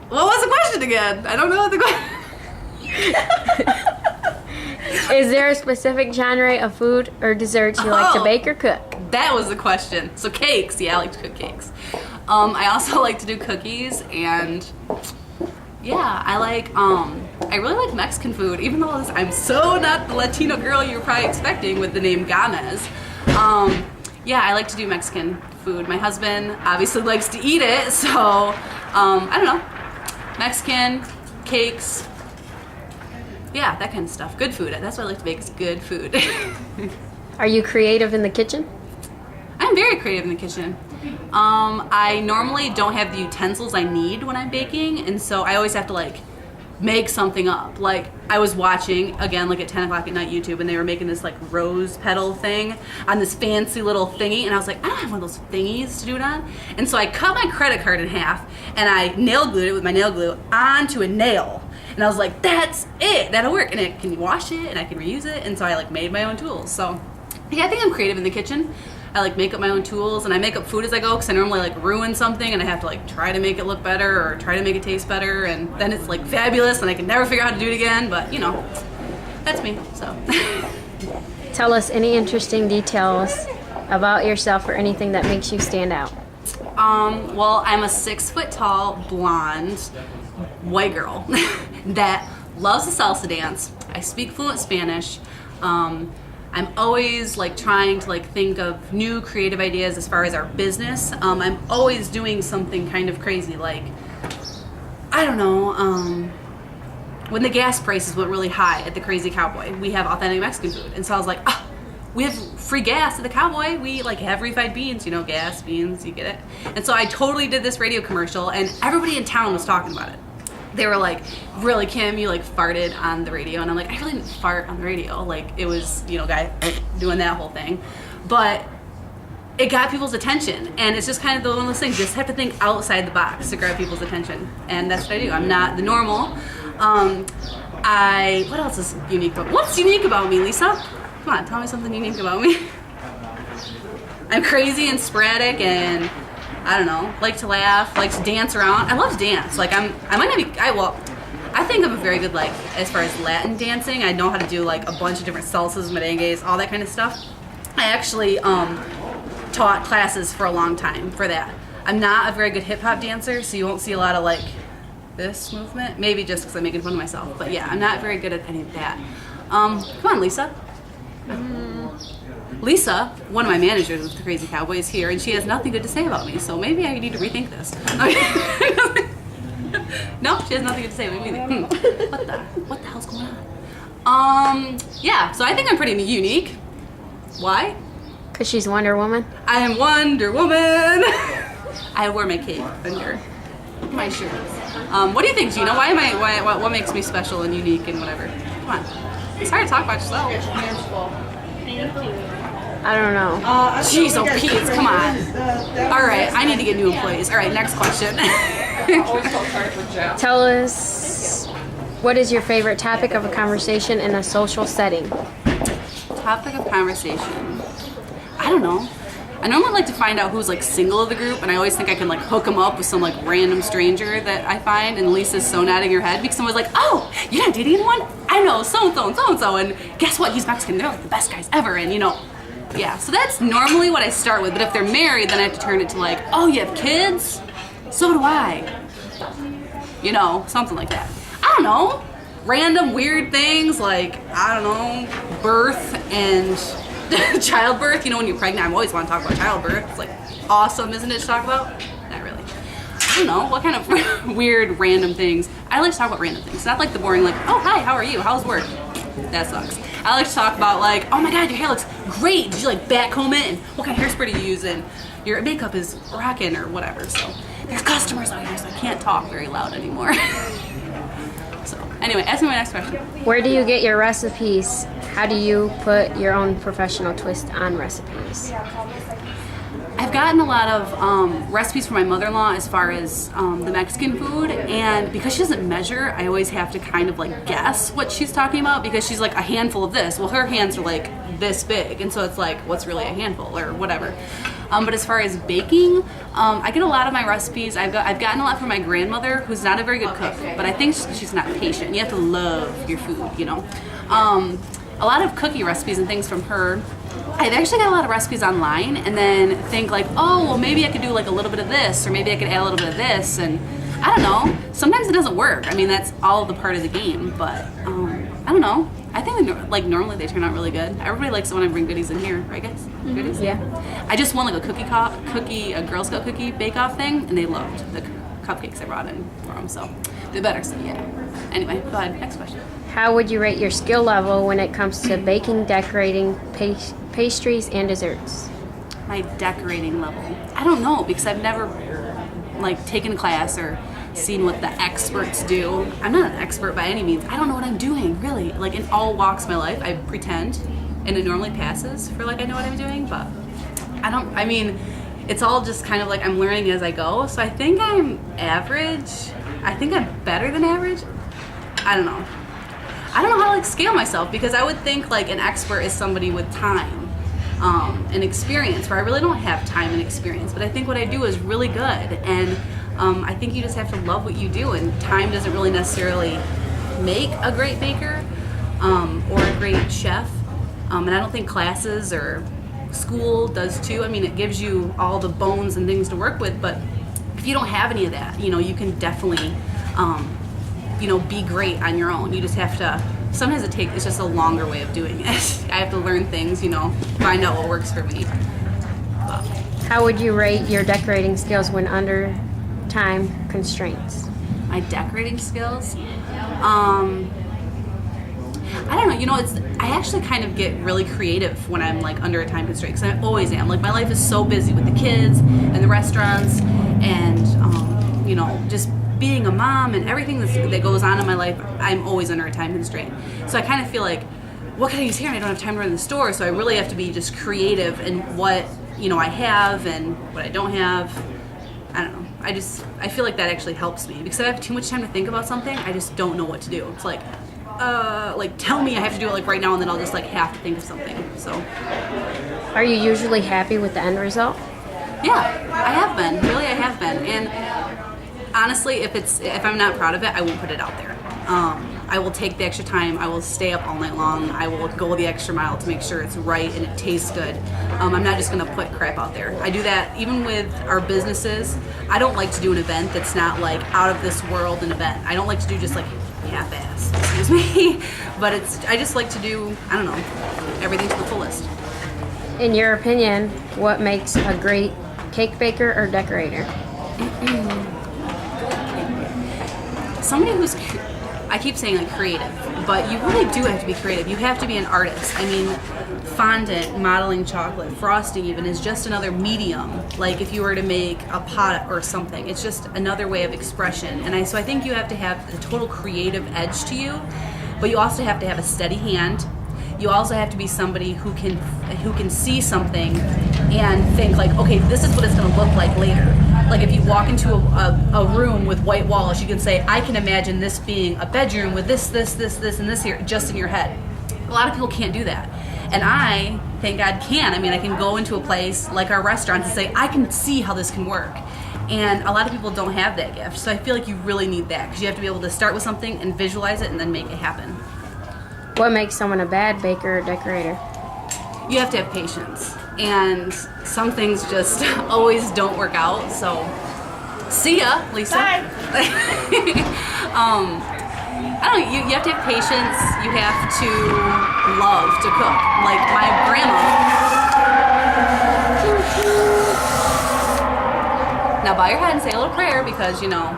What was the question again? I don't know what the question. Is there a specific genre of food or desserts you like to bake or cook? That was the question. So cakes, yeah, I like to cook cakes. I also like to do cookies, and yeah, I really like Mexican food, even though I'm so not the Latino girl you're probably expecting with the name Gamez. Yeah, I like to do Mexican food. My husband obviously likes to eat it, so I don't know. Mexican, cakes, yeah, that kind of stuff. Good food. That's what I like to make, is good food. Are you creative in the kitchen? I'm very creative in the kitchen. I normally don't have the utensils I need when I'm baking, and so I always have to like make something up. Like I was watching again like at 10 o'clock at night YouTube, and they were making this like rose petal thing on this fancy little thingy, and I was like, I don't have one of those thingies to do it on. And so I cut my credit card in half and I nail glued it with my nail glue onto a nail. And I was like, that's it, that'll work. And it can wash it and I can reuse it. And so I like made my own tools. So yeah, I think I'm creative in the kitchen. I like make up my own tools, and I make up food as I go, because I normally like ruin something and I have to like try to make it look better or try to make it taste better, and then it's like fabulous and I can never figure out how to do it again. But you know, that's me, so. Tell us any interesting details about yourself or anything that makes you stand out. Well, I'm a 6 foot tall, blonde, white girl that loves the salsa dance. I speak fluent Spanish. I'm always like trying to like think of new creative ideas as far as our business. I'm always doing something kind of crazy, like, I don't know, when the gas prices went really high at the Crazy Cowboy, we have authentic Mexican food. And so I was like, we have free gas at the Cowboy. We like have refried beans, you know, gas, beans, you get it. And so I totally did this radio commercial, and everybody in town was talking about it. They were like, really, Kim, you like farted on the radio? And I'm like, I really didn't fart on the radio. Like, it was, you know, guy doing that whole thing. But it got people's attention. And it's just kind of one of those things, you just have to think outside the box to grab people's attention. And that's what I do. I'm not the normal. What else is unique about, what's unique about me, Lisa? Come on, tell me something unique about me. I'm crazy and sporadic, and I don't know, like to laugh, like to dance around. I love to dance. Like I might not be, I think I'm a very good, like, as far as Latin dancing. I know how to do like a bunch of different salsas, merengues, all that kind of stuff. I actually taught classes for a long time for that. I'm not a very good hip hop dancer, so you won't see a lot of like this movement. Maybe just because I'm making fun of myself. But yeah, I'm not very good at any of that. Come on, Lisa. Lisa, one of my managers with the Crazy Cowboy, is here, and she has nothing good to say about me, so maybe I need to rethink this. No, she has nothing good to say. Maybe what the hell's going on? Yeah, so I think I'm pretty unique. Why? Because she's Wonder Woman? I am Wonder Woman! I wear my cape under my shirt. What do you think, Gina? What makes me special and unique and whatever? Come on. It's hard to talk about yourself. I don't know. Jeez, oh Pete, come on. All right, I need to get new employees. All right, next question. Tell us, what is your favorite topic of a conversation in a social setting? Topic of conversation. I don't know. I normally like to find out who's like single of the group, and I always think I can like hook them up with some like random stranger that I find, and Lisa's so nodding her head because someone's like, oh, you're not dating anyone? I know so-and-so and so-and-so, and guess what? He's Mexican. They're like the best guys ever, and you know, yeah. So that's normally what I start with, but if they're married, then I have to turn it to like, oh, you have kids? So do I. You know, something like that. I don't know. Random weird things like, I don't know, birth and childbirth. You know, when you're pregnant, I always want to talk about childbirth. It's like awesome, isn't it, to talk about? Not really. I don't know, what kind of weird random things. I like to talk about random things. Not like the boring like, oh hi, how are you? How's work? That sucks. I like to talk about like, oh my god, your hair looks great. Did you like back comb it? And what kind of hairspray do you use? And your makeup is rocking or whatever. So there's customers out here, so I can't talk very loud anymore. So anyway, ask me my next question. Where do you get your recipes? How do you put your own professional twist on recipes? I I've gotten a lot of recipes from my mother-in-law as far as the Mexican food, and because she doesn't measure, I always have to kind of like guess what she's talking about, because she's like a handful of this. Well, her hands are like this big, and so it's like, what's really a handful or whatever. But as far as baking, I get a lot of my recipes. I've gotten a lot from my grandmother, who's not a very good cook, but I think she's not patient. You have to love your food, you know. A lot of cookie recipes and things from her. I've actually got a lot of recipes online, and then think like, oh, well, maybe I could do like a little bit of this, or maybe I could add a little bit of this, and I don't know. Sometimes it doesn't work. I mean, that's all the part of the game, but I don't know. I think like normally they turn out really good. Everybody likes it when I bring goodies in here, right, guys? Goodies? Yeah. I just won like a Girl Scout cookie bake-off thing, and they loved the cupcakes I brought in for them, so they're better. So yeah. Anyway, go ahead. Next question. How would you rate your skill level when it comes to baking, decorating, pastries, and desserts? My decorating level. I don't know, because I've never like taken a class or seen what the experts do. I'm not an expert by any means. I don't know what I'm doing, really. Like in all walks of my life, I pretend, and it normally passes for like I know what I'm doing, but I mean, it's all just kind of like I'm learning as I go. So I think I'm average. I think I'm better than average. I don't know. I don't know how to like scale myself, because I would think like an expert is somebody with time and experience, where I really don't have time and experience, but I think what I do is really good, and I think you just have to love what you do, and time doesn't really necessarily make a great baker or a great chef, and I don't think classes or school does too. I mean, it gives you all the bones and things to work with, but if you don't have any of that, you know, you can definitely you know, be great on your own. You just have to, sometimes it's just a longer way of doing it. I have to learn things, you know, find out what works for me. But. How would you rate your decorating skills when under time constraints? My decorating skills? I don't know, you know, I actually kind of get really creative when I'm like under a time constraint, because I always am. Like my life is so busy with the kids and the restaurants and, you know, just being a mom and everything that goes on in my life. I'm always under a time constraint. So I kind of feel like, what can I use here? And I don't have time to run the store, so I really have to be just creative in what, you know, I have and what I don't have. I don't know. I feel like that actually helps me, because if I have too much time to think about something, I just don't know what to do. It's like tell me I have to do it like right now, and then I'll just like have to think of something. So. Are you usually happy with the end result? Yeah, I have been. Really, I have been. And honestly, if I'm not proud of it, I won't put it out there. I will take the extra time. I will stay up all night long. I will go the extra mile to make sure it's right and it tastes good. I'm not just gonna put crap out there. I do that even with our businesses. I don't like to do an event that's not like out of this world an event. I don't like to do just like half-ass, excuse me. But I just like to do, I don't know, everything to the fullest. In your opinion, what makes a great cake baker or decorator? Somebody who's, I keep saying like creative, but you really do have to be creative. You have to be an artist. I mean, fondant, modeling chocolate, frosting even is just another medium. Like if you were to make a pot or something, it's just another way of expression. And so I think you have to have a total creative edge to you, but you also have to have a steady hand. You also have to be somebody who can see something and think like, okay, this is what it's going to look like later. Like if you walk into a room with white walls, you can say, I can imagine this being a bedroom with this, and this here, just in your head. A lot of people can't do that. And I, thank God, can. I mean, I can go into a place like our restaurants and say, I can see how this can work. And a lot of people don't have that gift. So I feel like you really need that, because you have to be able to start with something and visualize it and then make it happen. What makes someone a bad baker or decorator? You have to have patience. And some things just always don't work out. So, see ya, Lisa. Bye. I don't know, you have to have patience. You have to love to cook. Like my grandma. Now bow your head and say a little prayer, because, you know,